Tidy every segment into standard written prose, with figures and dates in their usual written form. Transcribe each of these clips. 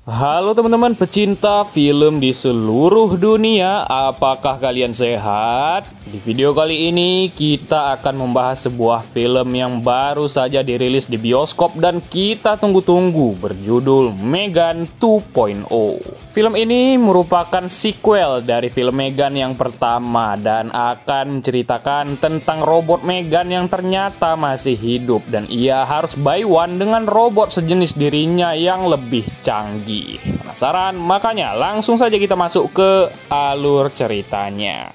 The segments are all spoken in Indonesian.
Halo teman-teman pecinta film di seluruh dunia, apakah kalian sehat? Di video kali ini kita akan membahas sebuah film yang baru saja dirilis di bioskop dan kita tunggu-tunggu, berjudul Megan 2.0. Film ini merupakan sequel dari film Megan yang pertama dan akan menceritakan tentang robot Megan yang ternyata masih hidup dan ia harus buy one dengan robot sejenis dirinya yang lebih canggih. Penasaran? Makanya langsung saja kita masuk ke alur ceritanya.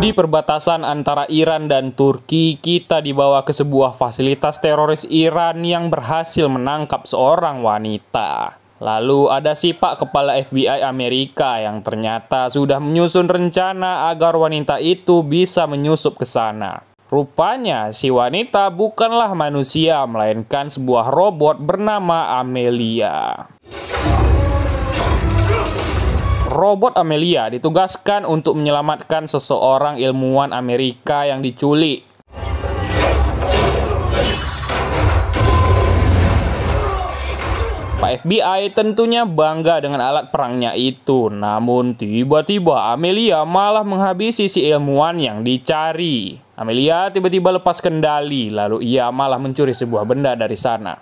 Di perbatasan antara Iran dan Turki, kita dibawa ke sebuah fasilitas teroris Iran yang berhasil menangkap seorang wanita. Lalu ada si Pak Kepala FBI Amerika yang ternyata sudah menyusun rencana agar wanita itu bisa menyusup ke sana. Rupanya si wanita bukanlah manusia, melainkan sebuah robot bernama Amelia. Robot Amelia ditugaskan untuk menyelamatkan seseorang ilmuwan Amerika yang diculik. Pak FBI tentunya bangga dengan alat perangnya itu, namun tiba-tiba Amelia malah menghabisi si ilmuwan yang dicari. Amelia tiba-tiba lepas kendali, lalu ia malah mencuri sebuah benda dari sana.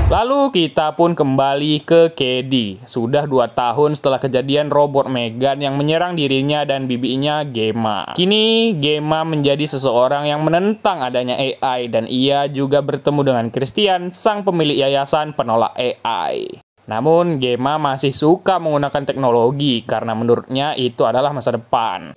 Lalu kita pun kembali ke Kedi. Sudah 2 tahun setelah kejadian robot Megan yang menyerang dirinya dan bibinya Gemma. Kini Gemma menjadi seseorang yang menentang adanya AI dan ia juga bertemu dengan Christian, sang pemilik yayasan penolak AI. Namun Gemma masih suka menggunakan teknologi karena menurutnya itu adalah masa depan.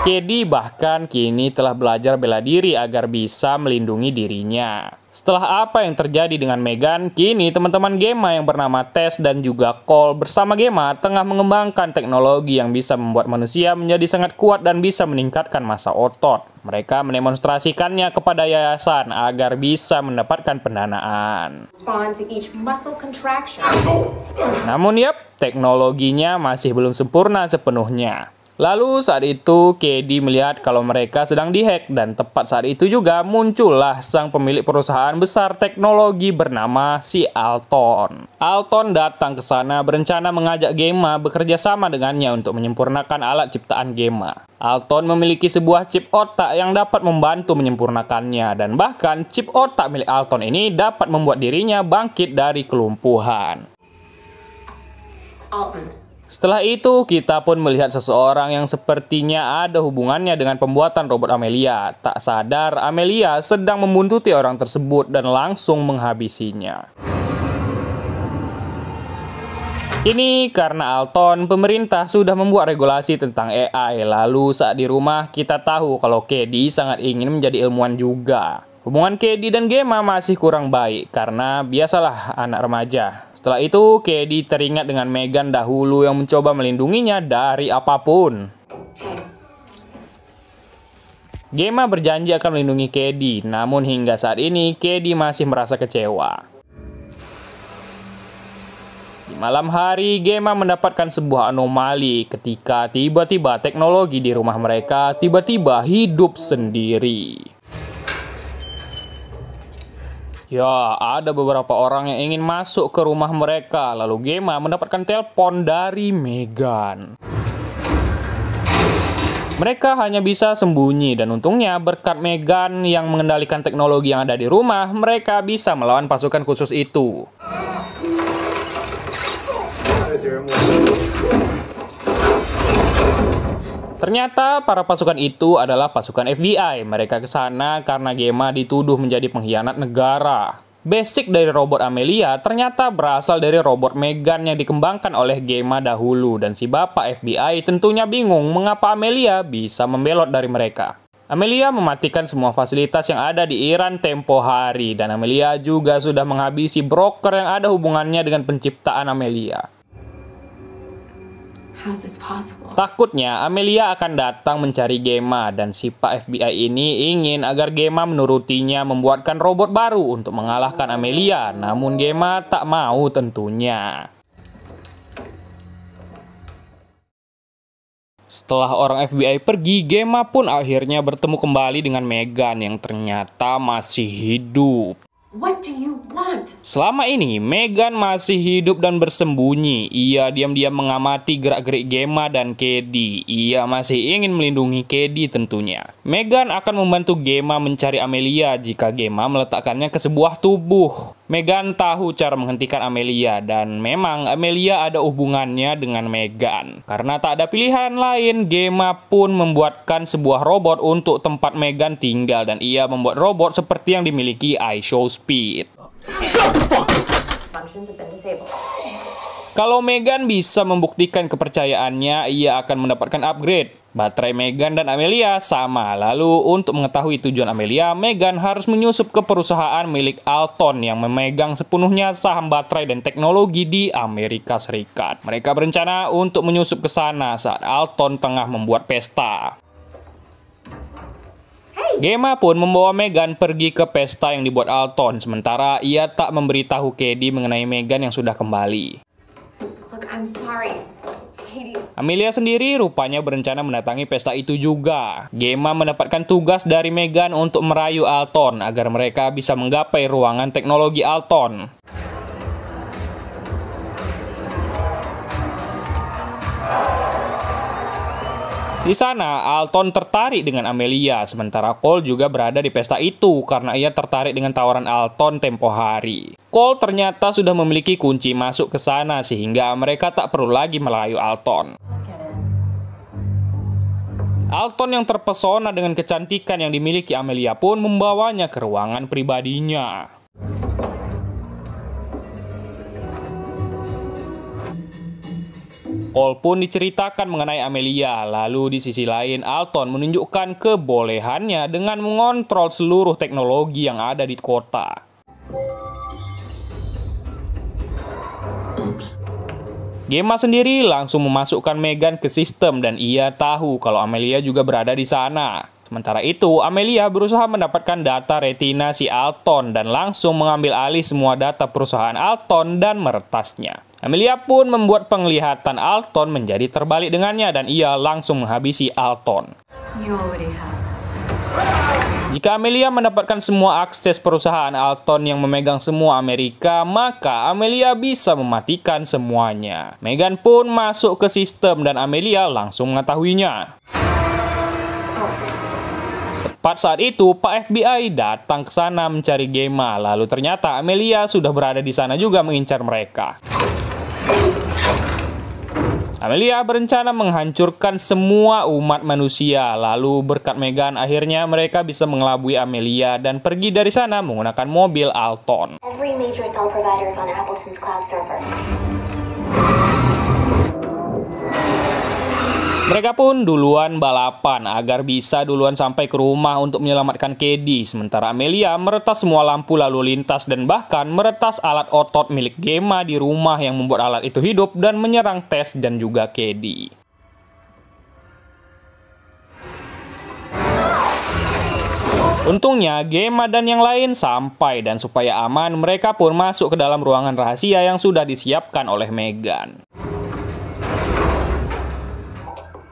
Kedi bahkan kini telah belajar bela diri agar bisa melindungi dirinya. Setelah apa yang terjadi dengan Megan, kini teman-teman Gemma yang bernama Tess dan juga Cole bersama Gemma tengah mengembangkan teknologi yang bisa membuat manusia menjadi sangat kuat dan bisa meningkatkan massa otot. Mereka mendemonstrasikannya kepada yayasan agar bisa mendapatkan pendanaan. Namun teknologinya masih belum sempurna sepenuhnya. Lalu saat itu Kedi melihat kalau mereka sedang dihack dan tepat saat itu juga muncullah sang pemilik perusahaan besar teknologi bernama si Alton. Alton datang ke sana berencana mengajak Gemma bekerja sama dengannya untuk menyempurnakan alat ciptaan Gemma. Alton memiliki sebuah chip otak yang dapat membantu menyempurnakannya dan bahkan chip otak milik Alton ini dapat membuat dirinya bangkit dari kelumpuhan. Setelah itu, kita pun melihat seseorang yang sepertinya ada hubungannya dengan pembuatan robot Amelia. Tak sadar, Amelia sedang membuntuti orang tersebut dan langsung menghabisinya. Ini karena Alton, pemerintah sudah membuat regulasi tentang AI. Lalu saat di rumah, kita tahu kalau Kedi sangat ingin menjadi ilmuwan juga. Hubungan Kedi dan Gemma masih kurang baik karena biasalah anak remaja. Setelah itu, Kedi teringat dengan Megan dahulu yang mencoba melindunginya dari apapun. Gemma berjanji akan melindungi Kedi, namun hingga saat ini Kedi masih merasa kecewa. Di malam hari, Gemma mendapatkan sebuah anomali ketika tiba-tiba teknologi di rumah mereka tiba-tiba hidup sendiri. Ya, ada beberapa orang yang ingin masuk ke rumah mereka, lalu Gemma mendapatkan telepon dari Megan. Mereka hanya bisa sembunyi dan untungnya berkat Megan yang mengendalikan teknologi yang ada di rumah, mereka bisa melawan pasukan khusus itu. Ternyata para pasukan itu adalah pasukan FBI. Mereka ke sana karena Gemma dituduh menjadi pengkhianat negara. Basic dari robot Amelia ternyata berasal dari robot Megan yang dikembangkan oleh Gemma dahulu. Dan si bapak FBI tentunya bingung mengapa Amelia bisa membelot dari mereka. Amelia mematikan semua fasilitas yang ada di Iran tempo hari. Dan Amelia juga sudah menghabisi broker yang ada hubungannya dengan penciptaan Amelia. Takutnya Amelia akan datang mencari Gemma dan si Pak FBI ini ingin agar Gemma menurutinya membuatkan robot baru untuk mengalahkan Amelia. Namun Gemma tak mau tentunya. Setelah orang FBI pergi, Gemma pun akhirnya bertemu kembali dengan Megan yang ternyata masih hidup. What do you want? Selama ini, Megan masih hidup dan bersembunyi. Ia diam-diam mengamati gerak-gerik Gemma dan Cady. Ia masih ingin melindungi Cady tentunya. Megan akan membantu Gemma mencari Amelia jika Gemma meletakkannya ke sebuah tubuh. Megan tahu cara menghentikan Amelia dan memang Amelia ada hubungannya dengan Megan. Karena tak ada pilihan lain, Gemma pun membuatkan sebuah robot untuk tempat Megan tinggal dan ia membuat robot seperti yang dimiliki iShowSpeed. Functions have been disabled. Kalau Megan bisa membuktikan kepercayaannya, ia akan mendapatkan upgrade. Baterai Megan dan Amelia sama. Lalu untuk mengetahui tujuan Amelia, Megan harus menyusup ke perusahaan milik Alton yang memegang sepenuhnya saham baterai dan teknologi di Amerika Serikat. Mereka berencana untuk menyusup ke sana saat Alton tengah membuat pesta. Gemma pun membawa Megan pergi ke pesta yang dibuat Alton, sementara ia tak memberitahu Cady mengenai Megan yang sudah kembali. Look, I'm sorry. Cady. Amelia sendiri rupanya berencana mendatangi pesta itu juga. Gemma mendapatkan tugas dari Megan untuk merayu Alton agar mereka bisa menggapai ruangan teknologi Alton. Di sana, Alton tertarik dengan Amelia, sementara Cole juga berada di pesta itu karena ia tertarik dengan tawaran Alton tempo hari. Cole ternyata sudah memiliki kunci masuk ke sana sehingga mereka tak perlu lagi merayu Alton. Alton yang terpesona dengan kecantikan yang dimiliki Amelia pun membawanya ke ruangan pribadinya. Cole pun diceritakan mengenai Amelia, lalu di sisi lain Alton menunjukkan kebolehannya dengan mengontrol seluruh teknologi yang ada di kota. Gemma sendiri langsung memasukkan Megan ke sistem dan ia tahu kalau Amelia juga berada di sana. Sementara itu, Amelia berusaha mendapatkan data retina si Alton dan langsung mengambil alih semua data perusahaan Alton dan meretasnya. Amelia pun membuat penglihatan Alton menjadi terbalik dengannya dan ia langsung menghabisi Alton. You already have. Jika Amelia mendapatkan semua akses perusahaan Alton yang memegang semua Amerika, maka Amelia bisa mematikan semuanya. Megan pun masuk ke sistem dan Amelia langsung mengetahuinya. Tepat saat itu, Pak FBI datang ke sana mencari Gemma, lalu ternyata Amelia sudah berada di sana juga mengincar mereka. Amelia berencana menghancurkan semua umat manusia, lalu berkat Megan akhirnya mereka bisa mengelabui Amelia dan pergi dari sana menggunakan mobil Alton. Every major cell provider is on Appleton's cloud server. Mereka pun duluan balapan agar bisa duluan sampai ke rumah untuk menyelamatkan Cady, sementara Amelia meretas semua lampu lalu lintas dan bahkan meretas alat otot milik Gemma di rumah yang membuat alat itu hidup dan menyerang Tess dan juga Cady. Untungnya, Gemma dan yang lain sampai dan supaya aman, mereka pun masuk ke dalam ruangan rahasia yang sudah disiapkan oleh Megan.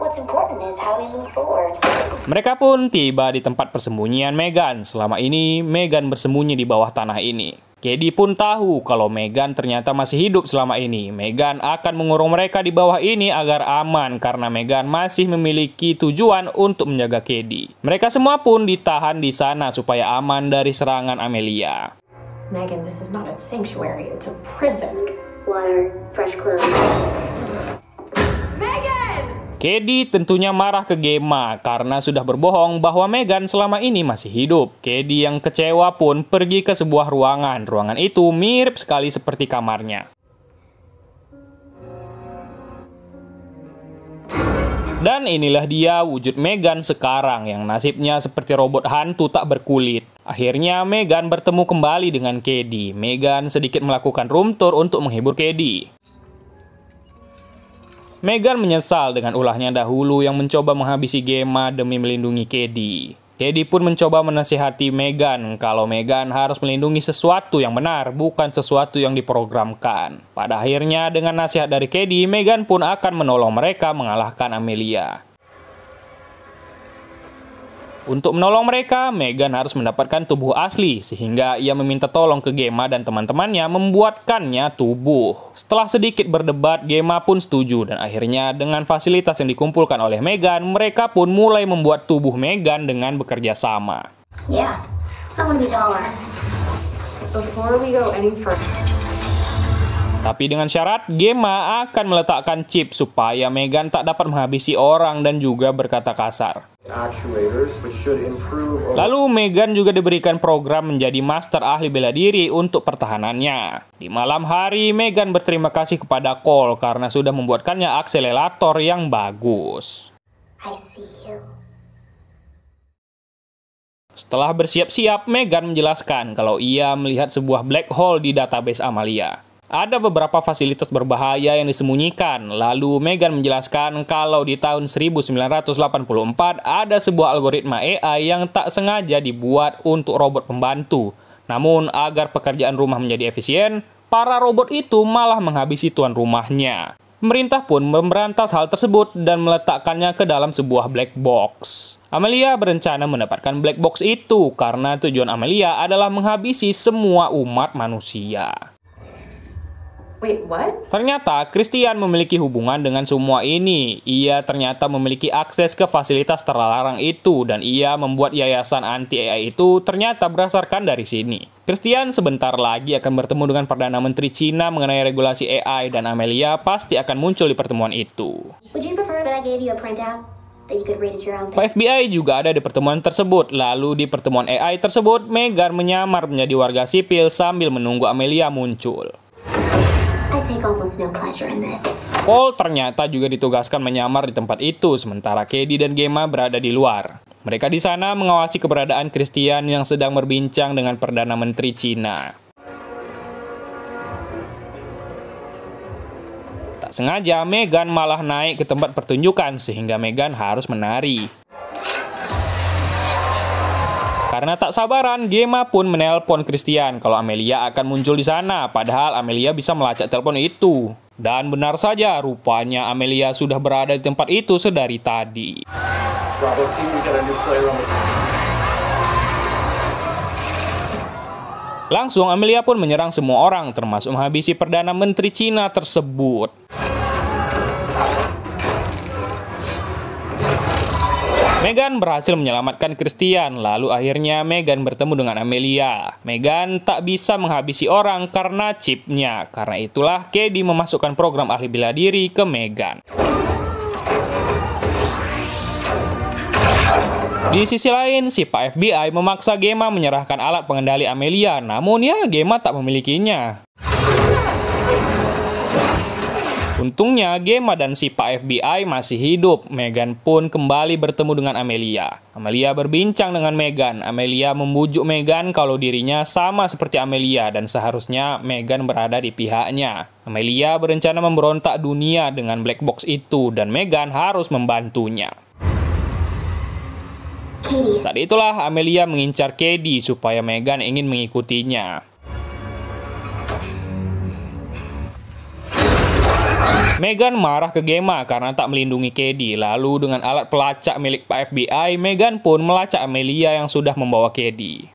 What's important is how we move forward. Mereka pun tiba di tempat persembunyian Megan. Selama ini, Megan bersembunyi di bawah tanah ini. Cady pun tahu kalau Megan ternyata masih hidup selama ini. Megan akan mengurung mereka di bawah ini agar aman karena Megan masih memiliki tujuan untuk menjaga Cady. Mereka semua pun ditahan di sana supaya aman dari serangan Amelia. Megan, this is not a sanctuary, it's a prison. Water, fresh clothes. Megan! Cady tentunya marah ke Gemma karena sudah berbohong bahwa Megan selama ini masih hidup. Cady yang kecewa pun pergi ke sebuah ruangan. Ruangan itu mirip sekali seperti kamarnya. Dan inilah dia wujud Megan sekarang yang nasibnya seperti robot hantu tak berkulit. Akhirnya Megan bertemu kembali dengan Cady. Megan sedikit melakukan room tour untuk menghibur Cady. Megan menyesal dengan ulahnya dahulu yang mencoba menghabisi Gemma demi melindungi Cady. Kedi pun mencoba menasihati Megan kalau Megan harus melindungi sesuatu yang benar, bukan sesuatu yang diprogramkan. Pada akhirnya, dengan nasihat dari Kedi, Megan pun akan menolong mereka mengalahkan Amelia. Untuk menolong mereka, Megan harus mendapatkan tubuh asli, sehingga ia meminta tolong ke Gemma dan teman-temannya membuatkannya tubuh. Setelah sedikit berdebat, Gemma pun setuju, dan akhirnya dengan fasilitas yang dikumpulkan oleh Megan, mereka pun mulai membuat tubuh Megan dengan bekerja sama. Yeah, I want to be taller. Before we go any further, Tapi dengan syarat, Gemma akan meletakkan chip supaya Megan tak dapat menghabisi orang dan juga berkata kasar. Lalu Megan juga diberikan program menjadi master ahli bela diri untuk pertahanannya. Di malam hari, Megan berterima kasih kepada Cole karena sudah membuatkannya akselerator yang bagus. I see you. Setelah bersiap-siap, Megan menjelaskan kalau ia melihat sebuah black hole di database Amelia. Ada beberapa fasilitas berbahaya yang disembunyikan. Lalu Megan menjelaskan kalau di tahun 1984 ada sebuah algoritma AI yang tak sengaja dibuat untuk robot pembantu. Namun agar pekerjaan rumah menjadi efisien, para robot itu malah menghabisi tuan rumahnya. Pemerintah pun memberantas hal tersebut dan meletakkannya ke dalam sebuah black box. Amelia berencana mendapatkan black box itu karena tujuan Amelia adalah menghabisi semua umat manusia. wait, what? Ternyata Christian memiliki hubungan dengan semua ini. Ia ternyata memiliki akses ke fasilitas terlarang itu dan ia membuat yayasan anti-AI itu ternyata berdasarkan dari sini. Christian sebentar lagi akan bertemu dengan Perdana Menteri Cina mengenai regulasi AI dan Amelia pasti akan muncul di pertemuan itu. Would you prefer that I gave you a printout that you could read at your own Pak pace? FBI juga ada di pertemuan tersebut. Lalu di pertemuan AI tersebut, Megan menyamar menjadi warga sipil sambil menunggu Amelia muncul. I take almost no pleasure in this. Cole ternyata juga ditugaskan menyamar di tempat itu, sementara Kedi dan Gemma berada di luar. Mereka di sana mengawasi keberadaan Christian yang sedang berbincang dengan Perdana Menteri Cina. Tak sengaja, Megan malah naik ke tempat pertunjukan, sehingga Megan harus menari. Karena tak sabaran, Gemma pun menelpon Christian kalau Amelia akan muncul di sana, padahal Amelia bisa melacak telepon itu. Dan benar saja, rupanya Amelia sudah berada di tempat itu sedari tadi. Bravo team, we got a new player on the Langsung Amelia pun menyerang semua orang, termasuk menghabisi Perdana Menteri Cina tersebut. Megan berhasil menyelamatkan Christian, lalu akhirnya Megan bertemu dengan Amelia. Megan tak bisa menghabisi orang karena chipnya, karena itulah Kedi memasukkan program ahli bela diri ke Megan. Di sisi lain, si Pak FBI memaksa Gemma menyerahkan alat pengendali Amelia, namun ya Gemma tak memilikinya. Untungnya, Gemma dan si Pak FBI masih hidup. Megan pun kembali bertemu dengan Amelia. Amelia berbincang dengan Megan. Amelia membujuk Megan kalau dirinya sama seperti Amelia dan seharusnya Megan berada di pihaknya. Amelia berencana memberontak dunia dengan black box itu dan Megan harus membantunya. Katie, Saat itulah Amelia mengincar Kedi supaya Megan ingin mengikutinya. Megan marah ke Gemma karena tak melindungi Kedi. Lalu dengan alat pelacak milik Pak FBI, Megan pun melacak Amelia yang sudah membawa Kedi.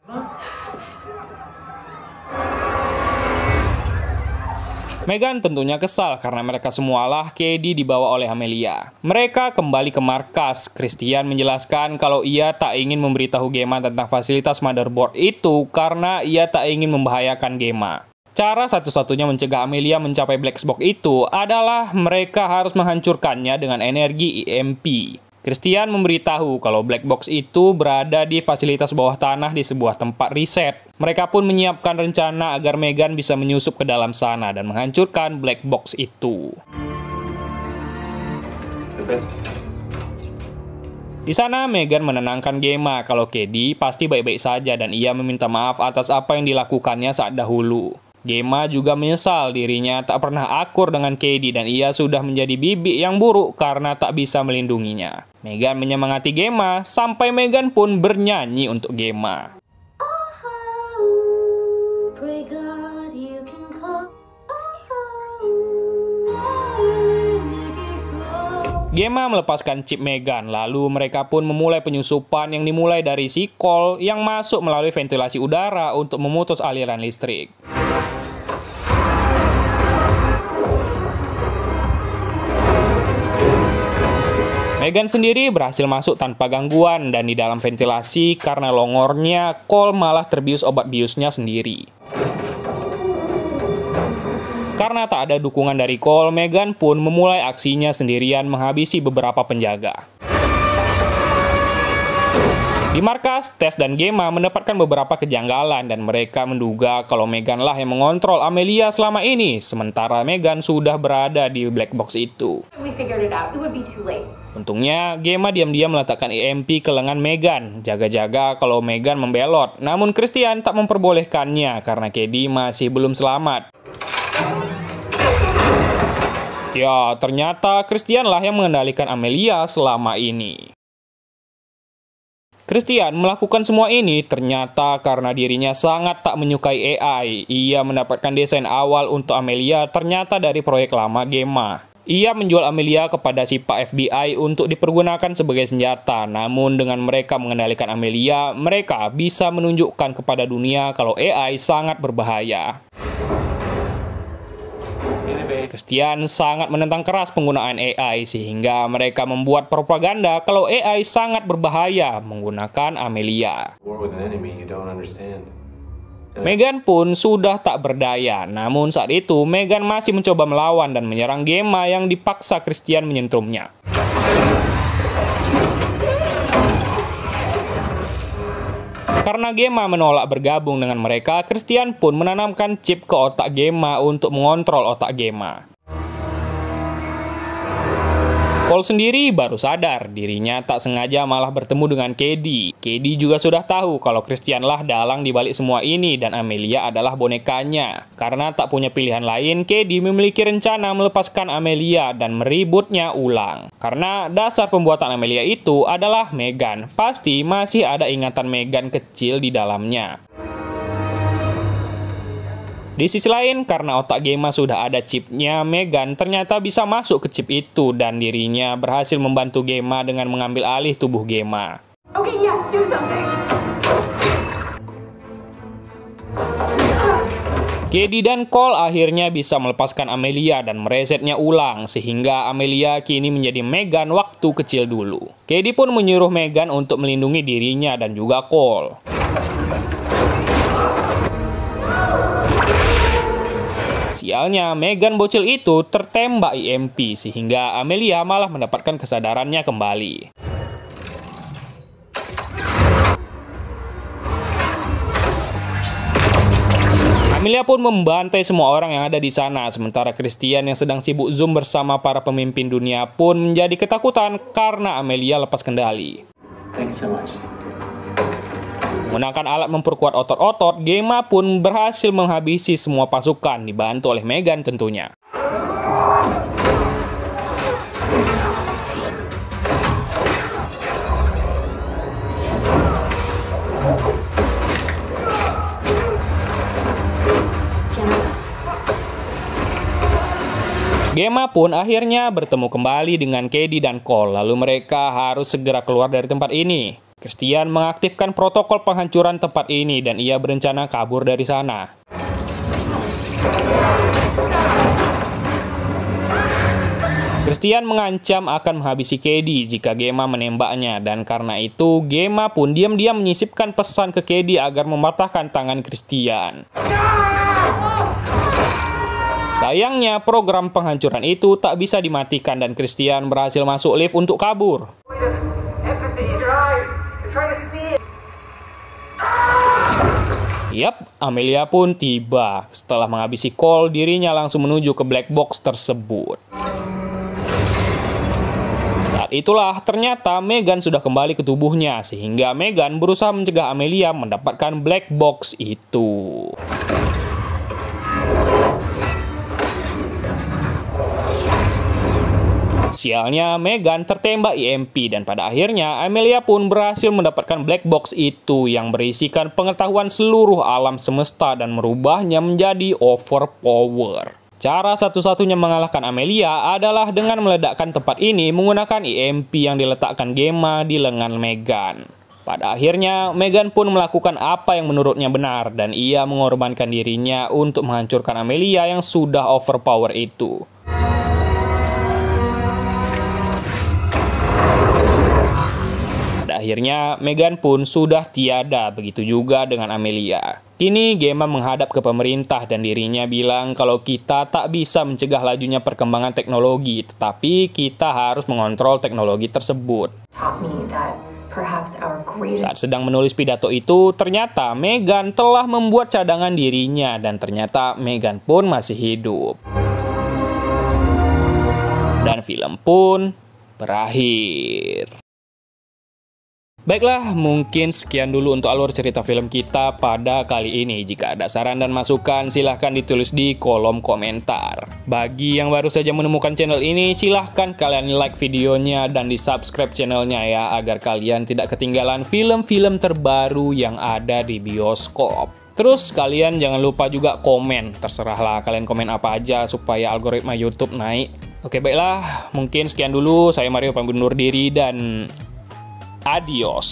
Megan tentunya kesal karena mereka semualah Kedi dibawa oleh Amelia. Mereka kembali ke markas. Christian menjelaskan kalau ia tak ingin memberitahu Gemma tentang fasilitas motherboard itu karena ia tak ingin membahayakan Gemma. Cara satu-satunya mencegah Amelia mencapai black box itu adalah mereka harus menghancurkannya dengan energi EMP. Christian memberitahu kalau black box itu berada di fasilitas bawah tanah di sebuah tempat riset. Mereka pun menyiapkan rencana agar Megan bisa menyusup ke dalam sana dan menghancurkan black box itu. Di sana, Megan menenangkan Gemma kalau Kedi pasti baik-baik saja dan ia meminta maaf atas apa yang dilakukannya saat dahulu. Gemma juga menyesal dirinya tak pernah akur dengan Kedi dan ia sudah menjadi bibi yang buruk karena tak bisa melindunginya. Megan menyemangati Gemma, sampai Megan pun bernyanyi untuk Gemma. Gemma melepaskan chip Megan, lalu mereka pun memulai penyusupan yang dimulai dari si Cole yang masuk melalui ventilasi udara untuk memutus aliran listrik. Megan sendiri berhasil masuk tanpa gangguan dan di dalam ventilasi karena longornya, Cole malah terbius obat biusnya sendiri. Karena tak ada dukungan dari Cole, Megan pun memulai aksinya sendirian menghabisi beberapa penjaga. Di markas, Tess dan Gemma mendapatkan beberapa kejanggalan dan mereka menduga kalau Megan lah yang mengontrol Amelia selama ini, sementara Megan sudah berada di black box itu. We figured it out. It would be too late. Untungnya, Gemma diam-diam meletakkan EMP ke lengan Megan, jaga-jaga kalau Megan membelot. Namun Christian tak memperbolehkannya karena Cady masih belum selamat. Ya, ternyata Christian lah yang mengendalikan Amelia selama ini. Christian melakukan semua ini ternyata karena dirinya sangat tak menyukai AI. Ia mendapatkan desain awal untuk Amelia ternyata dari proyek lama Gemma. Ia menjual Amelia kepada si Pak FBI untuk dipergunakan sebagai senjata. Namun dengan mereka mengendalikan Amelia, mereka bisa menunjukkan kepada dunia kalau AI sangat berbahaya. Christian sangat menentang keras penggunaan AI sehingga mereka membuat propaganda kalau AI sangat berbahaya menggunakan Amelia. Megan pun sudah tak berdaya, namun saat itu Megan masih mencoba melawan dan menyerang Gemma yang dipaksa Christian menyentrumnya. Karena Gemma menolak bergabung dengan mereka, Christian pun menanamkan chip ke otak Gemma untuk mengontrol otak Gemma. Cole sendiri baru sadar dirinya tak sengaja malah bertemu dengan Cady. Cady juga sudah tahu kalau Christian lah dalang di balik semua ini dan Amelia adalah bonekanya. Karena tak punya pilihan lain, Cady memiliki rencana melepaskan Amelia dan meributnya ulang. Karena dasar pembuatan Amelia itu adalah Megan. Pasti masih ada ingatan Megan kecil di dalamnya. Di sisi lain, karena otak Gemma sudah ada chipnya, Megan ternyata bisa masuk ke chip itu dan dirinya berhasil membantu Gemma dengan mengambil alih tubuh Gemma. Okay, yes, do something. Cady dan Cole akhirnya bisa melepaskan Amelia dan meresetnya ulang, sehingga Amelia kini menjadi Megan waktu kecil dulu. Cady pun menyuruh Megan untuk melindungi dirinya dan juga Cole. Sialnya, Megan bocil itu tertembak EMP sehingga Amelia malah mendapatkan kesadarannya kembali. Amelia pun membantai semua orang yang ada di sana, sementara Christian yang sedang sibuk zoom bersama para pemimpin dunia pun menjadi ketakutan karena Amelia lepas kendali. Thank you so much. Menggunakan alat memperkuat otot-otot, Gemma pun berhasil menghabisi semua pasukan, dibantu oleh Megan tentunya. Gemma pun akhirnya bertemu kembali dengan Cady dan Cole, lalu mereka harus segera keluar dari tempat ini. Christian mengaktifkan protokol penghancuran tempat ini dan ia berencana kabur dari sana. Christian mengancam akan menghabisi Cady jika Gemma menembaknya dan karena itu Gemma pun diam-diam menyisipkan pesan ke Cady agar mematahkan tangan Christian. Sayangnya program penghancuran itu tak bisa dimatikan dan Christian berhasil masuk lift untuk kabur. Yap, Amelia pun tiba. Setelah menghabisi Cole, dirinya langsung menuju ke black box tersebut. Saat itulah ternyata Megan sudah kembali ke tubuhnya, sehingga Megan berusaha mencegah Amelia mendapatkan black box itu. Sialnya, Megan tertembak EMP dan pada akhirnya Amelia pun berhasil mendapatkan black box itu yang berisikan pengetahuan seluruh alam semesta dan merubahnya menjadi overpower. Cara satu-satunya mengalahkan Amelia adalah dengan meledakkan tempat ini menggunakan EMP yang diletakkan Gemma di lengan Megan. Pada akhirnya, Megan pun melakukan apa yang menurutnya benar dan ia mengorbankan dirinya untuk menghancurkan Amelia yang sudah overpower itu. Pada akhirnya, Megan pun sudah tiada, begitu juga dengan Amelia. Kini Gemma menghadap ke pemerintah dan dirinya bilang kalau kita tak bisa mencegah lajunya perkembangan teknologi, tetapi kita harus mengontrol teknologi tersebut. Saat sedang menulis pidato itu, ternyata Megan telah membuat cadangan dirinya dan ternyata Megan pun masih hidup. Dan film pun berakhir. Baiklah, mungkin sekian dulu untuk alur cerita film kita pada kali ini. Jika ada saran dan masukan, silahkan ditulis di kolom komentar. Bagi yang baru saja menemukan channel ini, silahkan kalian like videonya dan di-subscribe channelnya ya, agar kalian tidak ketinggalan film-film terbaru yang ada di bioskop. Terus kalian jangan lupa juga komen, terserahlah kalian komen apa aja supaya algoritma YouTube naik. Oke, baiklah, mungkin sekian dulu. Saya Mario pamit undur diri dan adios.